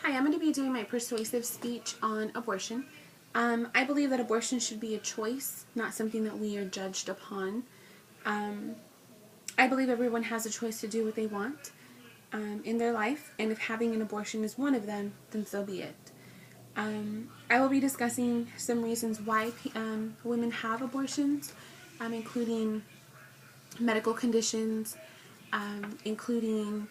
Hi, I'm going to be doing my persuasive speech on abortion. I believe that abortion should be a choice, not something that we are judged upon. I believe everyone has a choice to do what they want in their life, and if having an abortion is one of them, then so be it. I will be discussing some reasons why women have abortions, including medical conditions, including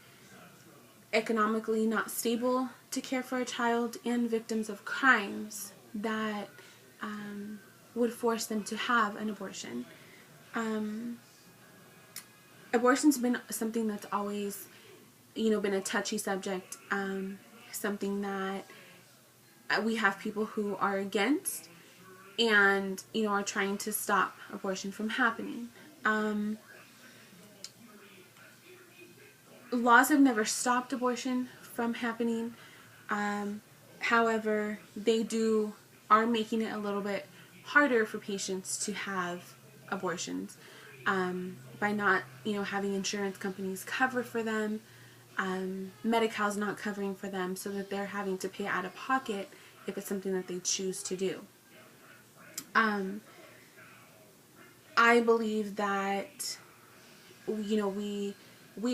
economically not stable to care for a child, and victims of crimes that would force them to have an abortion. Abortion's been something that's always, been a touchy subject, something that we have people who are against and, are trying to stop abortion from happening. Laws have never stopped abortion from happening. However, they are making it a little bit harder for patients to have abortions by not, having insurance companies cover for them, Medi-Cal's not covering for them, so that they're having to pay out of pocket if it's something that they choose to do. I believe that, we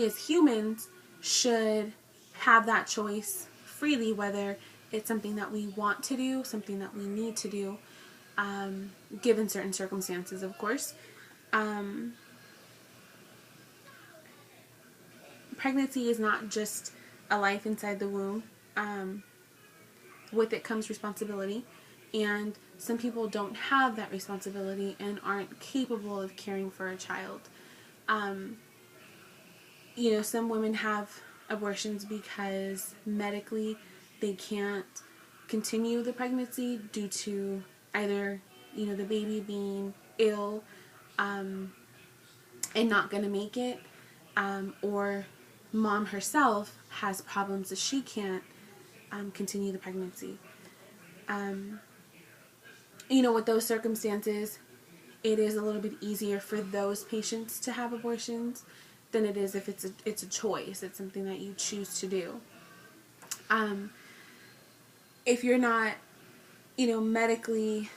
as humans should have that choice freely, whether it's something that we want to do, something that we need to do, given certain circumstances, of course. Pregnancy is not just a life inside the womb. With it comes responsibility, and some people don't have that responsibility and aren't capable of caring for a child. Some women have abortions because medically they can't continue the pregnancy due to either, the baby being ill and not going to make it, or mom herself has problems that she can't continue the pregnancy. With those circumstances, it is a little bit easier for those patients to have abortions than it is if it's a choice. It's something that you choose to do. If you're not, medically,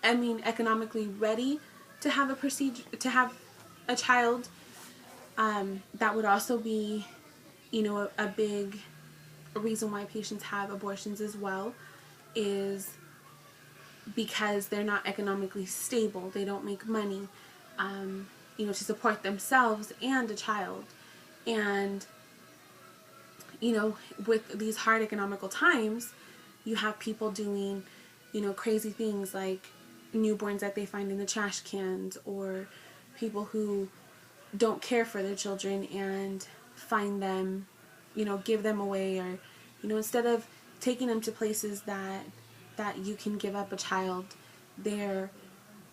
economically ready to have a procedure, to have a child, that would also be, a big reason why patients have abortions as well, is because they're not economically stable. They don't make money, to support themselves and a child. And, with these hard economical times, you have people doing, crazy things like newborns that they find in the trash cans, or people who don't care for their children and find them, give them away, or, instead of taking them to places that you can give up a child, they're,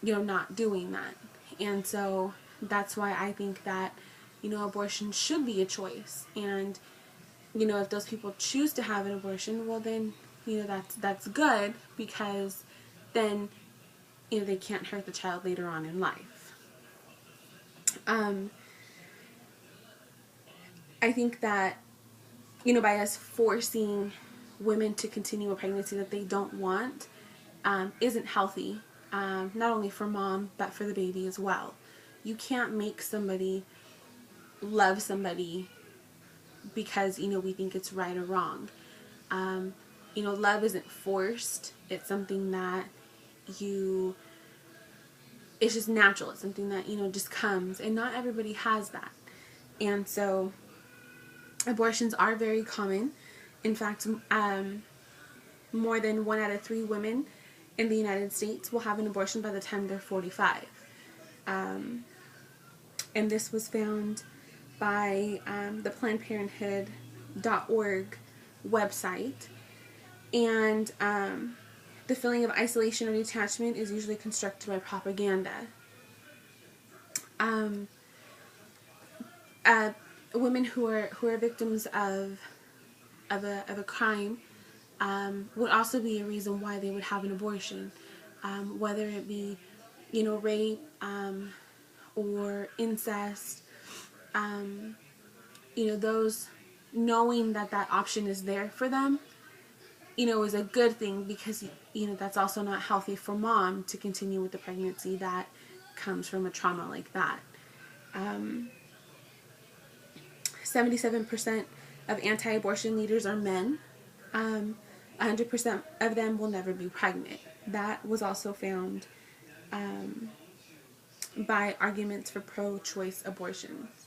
not doing that. And so that's why I think that, abortion should be a choice. And, if those people choose to have an abortion, well then, that's good, because then, they can't hurt the child later on in life. I think that, by us forcing women to continue a pregnancy that they don't want, isn't healthy, not only for mom, but for the baby as well. You can't make somebody love somebody because, we think it's right or wrong. Love isn't forced. It's something that it's just natural. It's something that, just comes, and not everybody has that. And so abortions are very common. In fact, more than 1 out of 3 women in the United States will have an abortion by the time they're 45. And this was found by the PlannedParenthood.org website. And the feeling of isolation or detachment is usually constructed by propaganda. Women who are victims of a crime would also be a reason why they would have an abortion, whether it be, rape or incest. Those knowing that that option is there for them, is a good thing, because, that's also not healthy for mom to continue with the pregnancy that comes from a trauma like that. 77% of anti-abortion leaders are men. 100% of them will never be pregnant. That was also found by arguments for pro-choice abortions.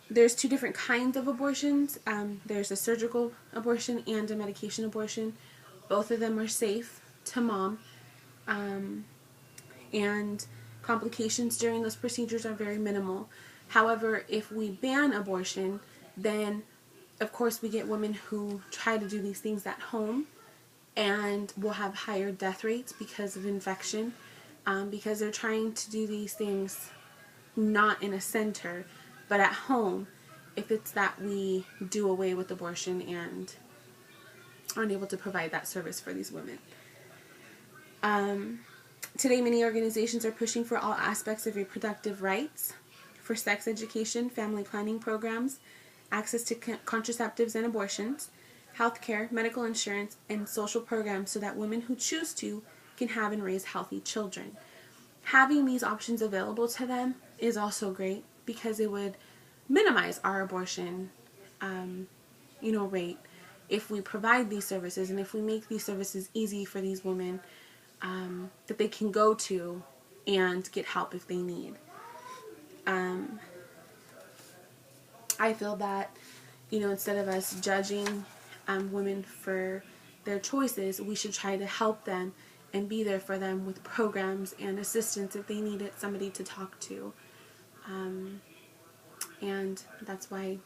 There's two different kinds of abortions. There's a surgical abortion and a medication abortion. Both of them are safe to mom. And complications during those procedures are very minimal. However, if we ban abortion, then of course we get women who try to do these things at home, and will have higher death rates because of infection, because they're trying to do these things not in a center, but at home, if it's that we do away with abortion and aren't able to provide that service for these women. Today, many organizations are pushing for all aspects of reproductive rights, for sex education, family planning programs, access to contraceptives and abortions, healthcare, medical insurance, and social programs, so that women who choose to can have and raise healthy children. Having these options available to them is also great, because it would minimize our abortion rate if we provide these services, and if we make these services easy for these women, that they can go to and get help if they need. I feel that, instead of us judging women for their choices, we should try to help them and be there for them with programs and assistance if they needed somebody to talk to. And that's why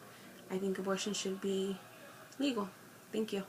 I think abortion should be legal. Thank you.